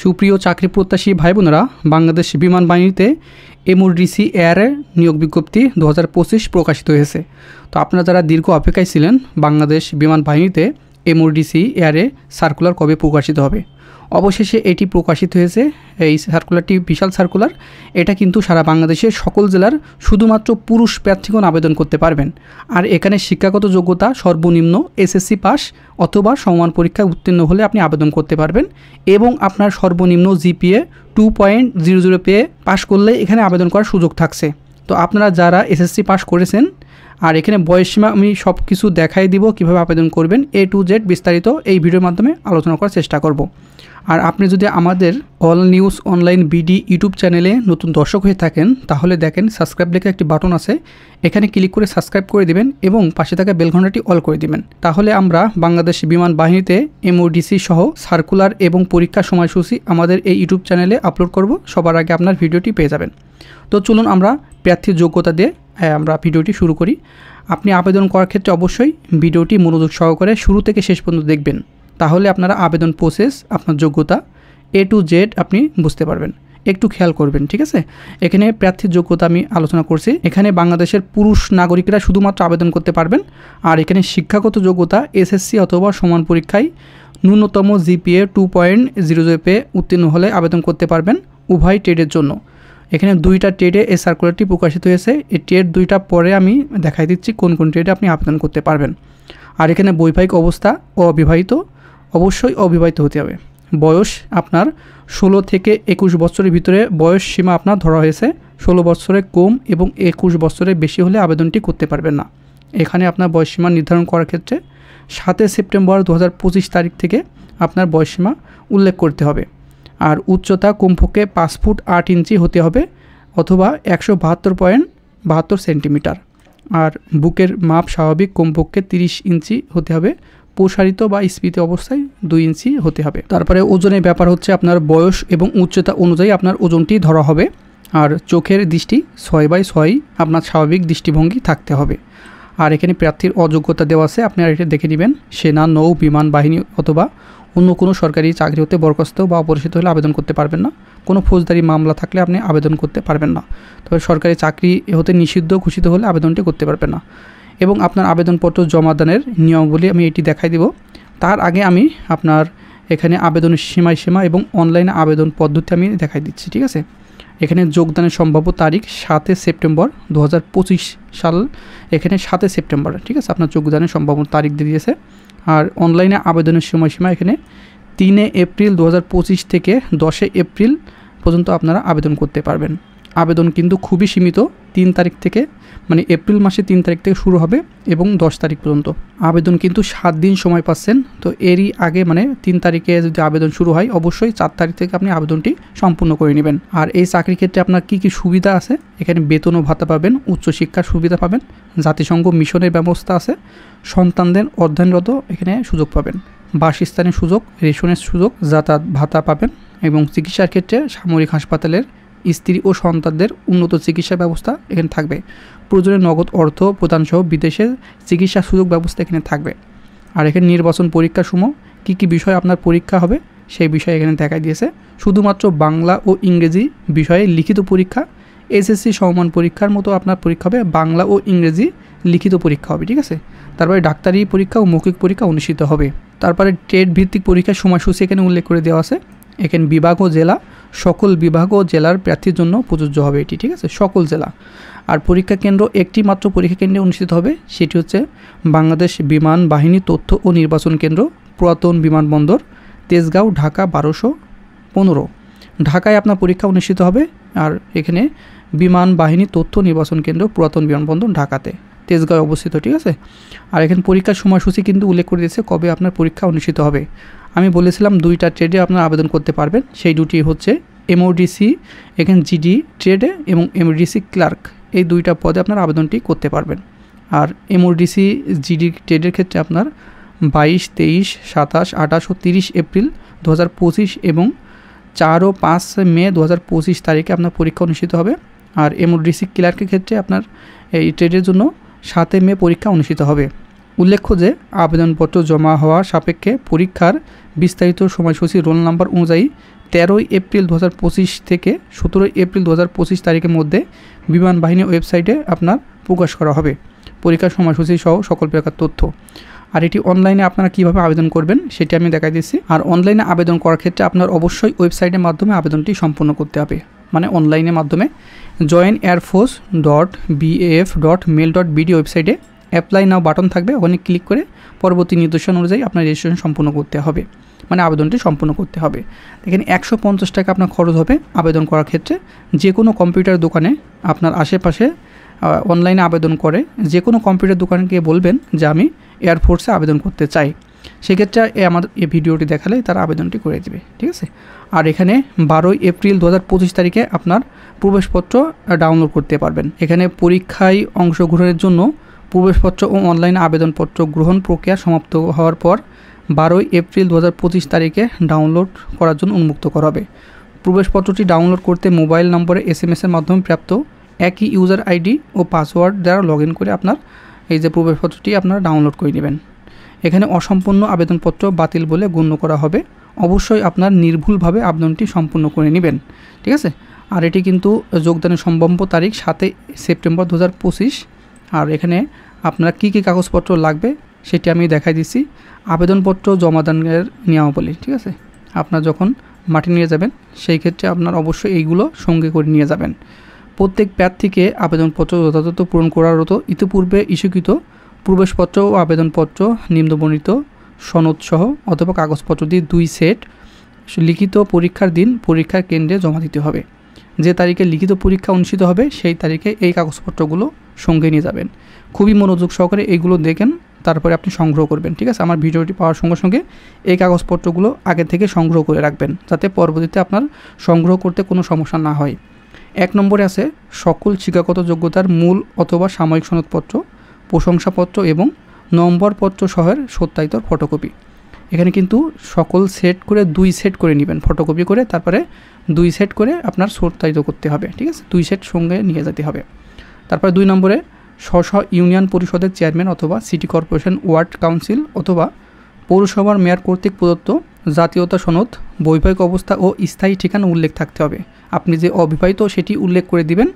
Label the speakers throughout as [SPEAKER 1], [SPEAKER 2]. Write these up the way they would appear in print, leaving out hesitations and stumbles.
[SPEAKER 1] সুপ্রিয় চাকরি প্রত্যাশী ভাই বোনেরা, বাংলাদেশ বিমান বাহিনীতে এমওডিসি এয়ারের নিয়োগ বিজ্ঞপ্তি 2025 প্রকাশিত হয়েছে। তো আপনারা যারা দীর্ঘ অপেক্ষায় ছিলেন বাংলাদেশ বিমান বাহিনীতে এমওডিসি এয়ারে সার্কুলার কবে প্রকাশিত হবে, অবশেষে এটি প্রকাশিত হয়েছে। এই সার্কুলারটি বিশাল সার্কুলার। এটা কিন্তু সারা বাংলাদেশের সকল জেলার শুধুমাত্র পুরুষ প্রার্থীগণ আবেদন করতে পারবেন। আর এখানে শিক্ষাগত যোগ্যতা সর্বনিম্ন এসএসসি পাস অথবা সমমান পরীক্ষায় উত্তীর্ণ হলে আপনি আবেদন করতে পারবেন এবং আপনার সর্বনিম্ন জিপিএ 2.00 পেয়ে পাস করলে এখানে আবেদন করার সুযোগ থাকছে। তো আপনারা যারা এসএসসি পাস করেছেন, আর এখানে বয়সসীমা আমি সব কিছু দেখাই দিব কীভাবে আবেদন করবেন, A to Z বিস্তারিত এই ভিডিওর মাধ্যমে আলোচনা করার চেষ্টা করব। আর আপনি যদি আমাদের all news online BD YouTube চ্যানেলে নতুন দর্শক হয়ে থাকেন, তাহলে দেখেন সাবস্ক্রাইব লেখা একটি বাটন আছে, এখানে ক্লিক করে সাবস্ক্রাইব করে দিবেন এবং পাশে থাকা বেল ঘণ্টাটি অল করে দিবেন। তাহলে আমরা বাংলাদেশ বিমান বাহিনীতে এমওডিসি সহ সার্কুলার এবং পরীক্ষার সময়সূচি আমাদের এই ইউটিউব চ্যানেলে আপলোড করব, সবার আগে আপনার ভিডিওটি পেয়ে যাবেন। তো চলুন আমরা প্রার্থীর যোগ্যতা দিয়ে আমরা ভিডিওটি শুরু করি। আপনি আবেদন করার ক্ষেত্রে অবশ্যই ভিডিওটি মনোযোগ সহকারে শুরু থেকে শেষ পর্যন্ত দেখবেন, তাহলে আপনারা আবেদন প্রসেস, আপনার যোগ্যতা A to Z আপনি বুঝতে পারবেন। একটু খেয়াল করবেন, ঠিক আছে। এখানে প্রার্থীর যোগ্যতা আমি আলোচনা করছি। এখানে বাংলাদেশের পুরুষ নাগরিকরা শুধুমাত্র আবেদন করতে পারবেন। আর এখানে শিক্ষাগত যোগ্যতা এসএসসি অথবা সমান পরীক্ষায় ন্যূনতম জিপিএ 2.00 পেয়ে উত্তীর্ণ হলে আবেদন করতে পারবেন উভয় ট্রেডের জন্য। এখানে দুইটা ট্রেডে এই সার্কুলারটি প্রকাশিত হয়েছে। এই ট্রেড দুইটা পরে আমি দেখাই দিচ্ছি কোন কোন ট্রেডে আপনি আবেদন করতে পারবেন। আর এখানে বৈবাহিক অবস্থা অবিবাহিত, অবশ্যই অবিবাহিত হতে হবে। বয়স আপনার 16 থেকে 21 বছরের ভিতরে বয়স সীমা আপনার ধরা হয়েছে। 16 বছরের কম এবং 21 বছরের বেশি হলে আবেদনটি করতে পারবেন না। এখানে আপনার বয়সসীমা নির্ধারণ করার ক্ষেত্রে 7 সেপ্টেম্বর 2025 তারিখ থেকে আপনার বয়সসীমা উল্লেখ করতে হবে। আর উচ্চতা কমপক্ষে 5 ফুট 8 ইঞ্চি হতে হবে অথবা 172.72 সেন্টিমিটার। আর বুকের মাপ স্বাভাবিক কমপক্ষে 30 ইঞ্চি হতে হবে। প্রসারিত বা স্ফীত অবস্থায় 2 ইঞ্চি হতে হবে। তারপরে ওজনের ব্যাপার হচ্ছে আপনার বয়স এবং উচ্চতা অনুযায়ী আপনার ওজনটি ধরা হবে। আর চোখের দৃষ্টি 6/6 আপনার স্বাভাবিক দৃষ্টিভঙ্গি থাকতে হবে। আর এখানে প্রার্থীর অযোগ্যতা দেওয়া আছে, আপনারা এটা দেখে নেবেন। সেনা, নৌ বিমান বাহিনী অথবা অন্য কোনো সরকারি চাকরি হতে বরখাস্ত বা অপসারিত হলে আবেদন করতে পারবেন না। কোনো ফৌজদারি মামলা থাকলে আপনি আবেদন করতে পারবেন না। তবে সরকারি চাকরি হতে নিষিদ্ধ ঘোষিত হলে আবেদনটি করতে পারবেন না। এবং আপনার আবেদনপত্র জমাদানের নিয়মাবলী আমি এটি দেখাই দেব। তার আগে আমি আপনার এখানে আবেদনের সীমা এবং অনলাইনে আবেদন পদ্ধতি আমি দেখাই দিচ্ছি, ঠিক আছে। এখানে যোগদানের সম্ভাব্য তারিখ 7 সেপ্টেম্বর 2025 সাল। এখানে 7 সেপ্টেম্বর, ঠিক আছে, আপনার যোগদানের সম্ভাব্য তারিখ দিয়ে দিয়েছে। আর অনলাইনে আবেদনের সময়সীমা এখানে 3 এপ্রিল 2025 থেকে 10 এপ্রিল পর্যন্ত আপনারা আবেদন করতে পারবেন। আবেদন কিন্তু খুবই সীমিত, 3 তারিখ থেকে, মানে এপ্রিল মাসে 3 তারিখ থেকে শুরু হবে এবং 10 তারিখ পর্যন্ত। আবেদন কিন্তু 7 দিন সময় পাচ্ছেন। তো এরই আগে মানে 3 তারিখে যদি আবেদন শুরু হয়, অবশ্যই 4 তারিখ থেকে আপনি আবেদনটি সম্পূর্ণ করে নেবেন। আর এই চাকরির ক্ষেত্রে আপনার কী কী সুবিধা আছে, এখানে বেতন ও ভাতা পাবেন, উচ্চশিক্ষার সুবিধা পাবেন, জাতিসংঘ মিশনের ব্যবস্থা আছে, সন্তানদের অধ্যয়নরত এখানে সুযোগ পাবেন, বাসস্থানের সুযোগ, রেশনের সুযোগ, যাতায়াত ভাতা পাবেন এবং চিকিৎসার ক্ষেত্রে সামরিক হাসপাতালের স্ত্রী ও সন্তানদের উন্নত চিকিৎসা ব্যবস্থা এখানে থাকবে। প্রয়োজনে নগদ অর্থ প্রদানসহ বিদেশে চিকিৎসা সুযোগ ব্যবস্থা এখানে থাকবে। আর এখানে নির্বাচন পরীক্ষার সময় কী কী বিষয় আপনার পরীক্ষা হবে সেই বিষয়ে এখানে দেখাই দিয়েছে। শুধুমাত্র বাংলা ও ইংরেজি বিষয়ে লিখিত পরীক্ষা, এসএসসি সমমান পরীক্ষার মতো আপনার পরীক্ষা হবে, বাংলা ও ইংরেজি লিখিত পরীক্ষা হবে, ঠিক আছে। তারপরে ডাক্তারি পরীক্ষা ও মৌখিক পরীক্ষা অনুষ্ঠিত হবে। তারপরে ট্রেড ভিত্তিক পরীক্ষার সময়সূচি এখানে উল্লেখ করে দেওয়া আছে। এখানে বিভাগ ও জেলা, সকল বিভাগ ও জেলার প্রার্থীর জন্য প্রযোজ্য হবে এটি, ঠিক আছে, সকল জেলা। আর পরীক্ষা কেন্দ্র একটি মাত্র পরীক্ষা কেন্দ্রে অনুষ্ঠিত হবে, সেটি হচ্ছে বাংলাদেশ বিমান বাহিনী তথ্য ও নির্বাচন কেন্দ্র, পুরাতন বিমানবন্দর, তেজগাঁও, ঢাকা 1215। ঢাকায় আপনার পরীক্ষা অনুষ্ঠিত হবে। আর এখানে বিমান বাহিনী তথ্য নির্বাচন কেন্দ্র, পুরাতন বিমানবন্দর ঢাকাতে, তেজগাঁও অবস্থিত, ঠিক আছে। আর এখানে পরীক্ষার সময়সূচি কিন্তু উল্লেখ করে দিয়েছে কবে আপনার পরীক্ষা অনুষ্ঠিত হবে। আমি বলেছিলাম দুইটা ট্রেডে আপনার আবেদন করতে পারবেন, সেই দুটি হচ্ছে এমওডিসি এখানে জিডি ট্রেডে এবং এমওডিসি ক্লার্ক, এই দুইটা পদে আপনার আবেদনটি করতে পারবেন। আর এমওডিসি জিডি ট্রেডের ক্ষেত্রে আপনার 22, 23, 27, 28 ও 30 এপ্রিল 2025 এবং 4 ও 5 মে 2025 তারিখে আপনার পরীক্ষা অনুষ্ঠিত হবে। আর এমওডিসি ক্লার্কের ক্ষেত্রে আপনার এই ট্রেডের জন্য 7 মে পরীক্ষা অনুষ্ঠিত হবে। উল্লেখ্য যে আবেদনপত্র জমা হওয়া সাপেক্ষে পরীক্ষার বিস্তারিত সময়সূচি রোল নাম্বার অনুযায়ী 13 এপ্রিল 2025 থেকে 17 এপ্রিল 2025 তারিখের মধ্যে বিমান বাহিনী ওয়েবসাইটে আপনার প্রকাশ করা হবে পরীক্ষার সময়সূচি সহ সকল প্রকার তথ্য। আর এটি অনলাইনে আপনারা কীভাবে আবেদন করবেন সেটি আমি দেখাই দিচ্ছি। আর অনলাইনে আবেদন করার ক্ষেত্রে আপনার অবশ্যই ওয়েবসাইটের মাধ্যমে আবেদনটি সম্পূর্ণ করতে হবে, মানে অনলাইনের মাধ্যমে joinairforce.baf.mail.bd ওয়েবসাইটে অ্যাপ্লাই নাও বাটন থাকবে, ওখানে ক্লিক করে পরবর্তী নির্দেশনা অনুযায়ী আপনার রেজিস্ট্রেশন সম্পূর্ণ করতে হবে, মানে আবেদনটি সম্পূর্ণ করতে হবে। এখানে 150 টাকা আপনার খরচ হবে আবেদন করার ক্ষেত্রে। যে কোনো কম্পিউটার দোকানে আপনার আশেপাশে অনলাইনে আবেদন করে যে কোনো কম্পিউটার দোকানে গিয়ে বলবেন যে আমি এয়ারফোর্সে আবেদন করতে চাই, সেক্ষেত্রে আমাদের এই ভিডিওটি দেখালে তারা আবেদনটি করে দেবে, ঠিক আছে। আর এখানে 12 এপ্রিল 2025 তারিখে আপনার প্রবেশপত্র ডাউনলোড করতে পারবেন। এখানে পরীক্ষায় অংশগ্রহণের জন্য প্রবেশপত্র ও অনলাইন আবেদনপত্র গ্রহণ প্রক্রিয়া সমাপ্ত হওয়ার পর 12 এপ্রিল 2025 তারিখে ডাউনলোড করার জন্য উন্মুক্ত করা হবে। প্রবেশপত্রটি ডাউনলোড করতে মোবাইল নম্বরে SMS-এর মাধ্যমে প্রাপ্ত একই ইউজার আইডি ও পাসওয়ার্ড দ্বারা লগ ইন করে আপনার এই যে প্রবেশপত্রটি আপনারা ডাউনলোড করে নেবেন। এখানে অসম্পূর্ণ আবেদনপত্র বাতিল বলে গণ্য করা হবে। অবশ্যই আপনার নির্ভুলভাবে আবেদনটি সম্পূর্ণ করে নেবেন, ঠিক আছে। আর এটি কিন্তু যোগদানের সম্ভাব্য তারিখ 7 সেপ্টেম্বর 2025। আর এখানে আপনার কী কী কাগজপত্র লাগবে সেটি আমি দেখাই দিচ্ছি। আবেদনপত্র জমাদানের নিয়মাবলী, ঠিক আছে। আপনার যখন মাটি নিয়ে যাবেন সেই ক্ষেত্রে আপনার অবশ্যই এইগুলো সঙ্গে করে নিয়ে যাবেন। প্রত্যেক প্রার্থীকে আবেদনপত্র যথাযথ পূরণ করার মতো ইতিপূর্বে ইস্যুকৃত প্রবেশপত্র ও আবেদনপত্র নিম্নবর্ণিত সনদসহ অথবা কাগজপত্র দিয়ে 2 সেট লিখিত পরীক্ষার দিন পরীক্ষার কেন্দ্রে জমা দিতে হবে। যে তারিখে লিখিত পরীক্ষা অনুষ্ঠিত হবে সেই তারিখে এই কাগজপত্রগুলো সঙ্গে নিয়ে যাবেন। খুবই মনোযোগ সহকারে এইগুলো দেখেন, তারপরে আপনি সংগ্রহ করবেন, ঠিক আছে। আমার ভিডিওটি পাওয়ার সঙ্গে সঙ্গে এই কাগজপত্রগুলো আগে থেকে সংগ্রহ করে রাখবেন, যাতে পরবর্তীতে আপনার সংগ্রহ করতে কোনো সমস্যা না হয়। 1 নম্বরে আছে সকল শিক্ষাগত যোগ্যতার মূল অথবা সাময়িক সনদপত্র, প্রশংসাপত্র এবং নম্বরপত্র সহের সত্যায়িত ফটোকপি। এখানে কিন্তু সকল সেট করে 2 সেট করে নেবেন, ফটোকপি করে তারপরে 2 সেট করে আপনার সত্যায়িত করতে হবে, ঠিক আছে। 2 সেট সঙ্গে নিয়ে যেতে হবে। তারপরে 2 নম্বরে স্ব ইউনিয়ন পরিষদের চেয়ারম্যান অথবা সিটি কর্পোরেশন ওয়ার্ড কাউন্সিল অথবা পৌরসভার মেয়র কর্তৃক প্রদত্ত জাতীয়তা সনদ, বৈবাহিক অবস্থা ও স্থায়ী ঠিকানা উল্লেখ থাকতে হবে। আপনি যে অবিবাহিত সেটি উল্লেখ করে দিবেন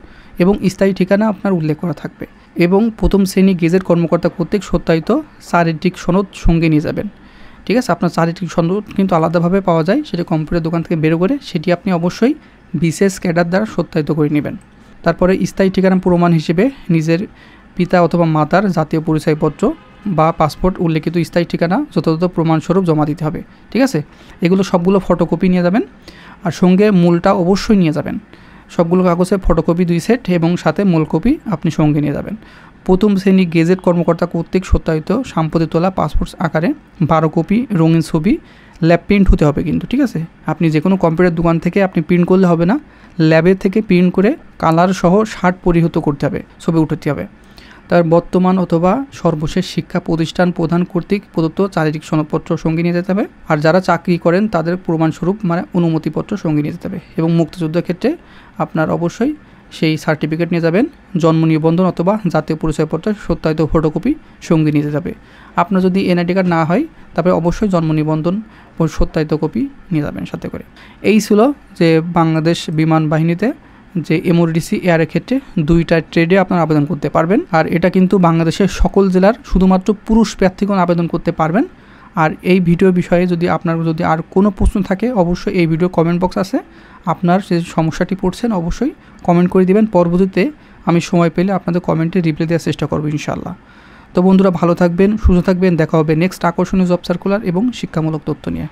[SPEAKER 1] এবং স্থায়ী ঠিকানা আপনার উল্লেখ করা থাকবে। এবং প্রথম শ্রেণী গেজেট কর্মকর্তা কর্তৃক সত্যায়িত চারিত্রিক সনদ সঙ্গে নিয়ে যাবেন, ঠিক আছে। আপনার চারিত্রিক সনদ কিন্তু আলাদাভাবে পাওয়া যায়, সেটি কম্পিউটার দোকান থেকে বের করে সেটি আপনি অবশ্যই বিশেষ ক্যাডার দ্বারা সত্যায়িত করে নেবেন। তারপরে স্থায়ী ঠিকানা প্রমাণ হিসেবে নিজের পিতা অথবা মাতার জাতীয় পরিচয়পত্র বা পাসপোর্ট উল্লেখিত স্থায়ী ঠিকানা যথাযথ প্রমাণস্বরূপ জমা দিতে হবে, ঠিক আছে। এগুলো সবগুলো ফটোকপি নিয়ে যাবেন, আর সঙ্গে মূলটা অবশ্যই নিয়ে যাবেন। সবগুলো কাগজে ফটোকপি 2 সেট এবং সাথে মূল কপি আপনি সঙ্গে নিয়ে যাবেন। প্রথম শ্রেণী গেজেট কর্মকর্তা কর্তৃক সত্যায়িত সাম্প্রতিক তোলা পাসপোর্ট আকারে 12 কপি রঙিন ছবি ল্যাব প্রিন্ট হতে হবে কিন্তু, ঠিক আছে। আপনি যে কোনো কম্পিউটার দোকান থেকে আপনি প্রিন্ট করলে হবে না, ল্যাবে থেকে প্রিন্ট করে কালার সহ শার্ট পরিহিত করতে হবে, ছবি উঠাতে হবে। তার বর্তমান অথবা সর্বশেষ শিক্ষা প্রতিষ্ঠান প্রধান কর্তৃক প্রদত্ত চারিত্রিক সনদপত্র সঙ্গে নিয়ে যেতে হবে। আর যারা চাকরি করেন তাদের প্রমাণস্বরূপ মানে অনুমতিপত্র সঙ্গে নিয়ে যেতে হবে। এবং মুক্তিযুদ্ধের ক্ষেত্রে আপনার অবশ্যই সেই সার্টিফিকেট নিয়ে যাবেন। জন্ম নিবন্ধন অথবা জাতীয় পরিচয়পত্রের সত্যায়িত ফটোকপি সঙ্গে নিয়ে যাবে। আপনার যদি NID কার্ড না হয় তবে অবশ্যই জন্ম নিবন্ধন ও সত্যায়িত কপি নিয়ে যাবেন সাথে করে। এই ছিল যে বাংলাদেশ বিমান বাহিনীতে যে MORDC এয়ারের ক্ষেত্রে 2টা ট্রেডে আপনারা আবেদন করতে পারবেন। আর এটা কিন্তু বাংলাদেশের সকল জেলার শুধুমাত্র পুরুষ প্রার্থীগণ আবেদন করতে পারবেন। আর এই ভিডিও বিষয়ে যদি আপনার যদি আর কোনো প্রশ্ন থাকে অবশ্যই এই ভিডিও কমেন্ট বক্স আছে, আপনার যে সমস্যাটি পড়ছেন অবশ্যই কমেন্ট করে দিবেন। পরবর্তীতে আমি সময় পেলে আপনাদের কমেন্টে রিপ্লাই দেওয়ার চেষ্টা করব ইনশাআল্লাহ। তো বন্ধুরা ভালো থাকবেন, সুস্থ থাকবেন, দেখা হবে নেক্সট আকর্ষণীয় জব সার্কুলার এবং শিক্ষামূলক তথ্য নিয়ে।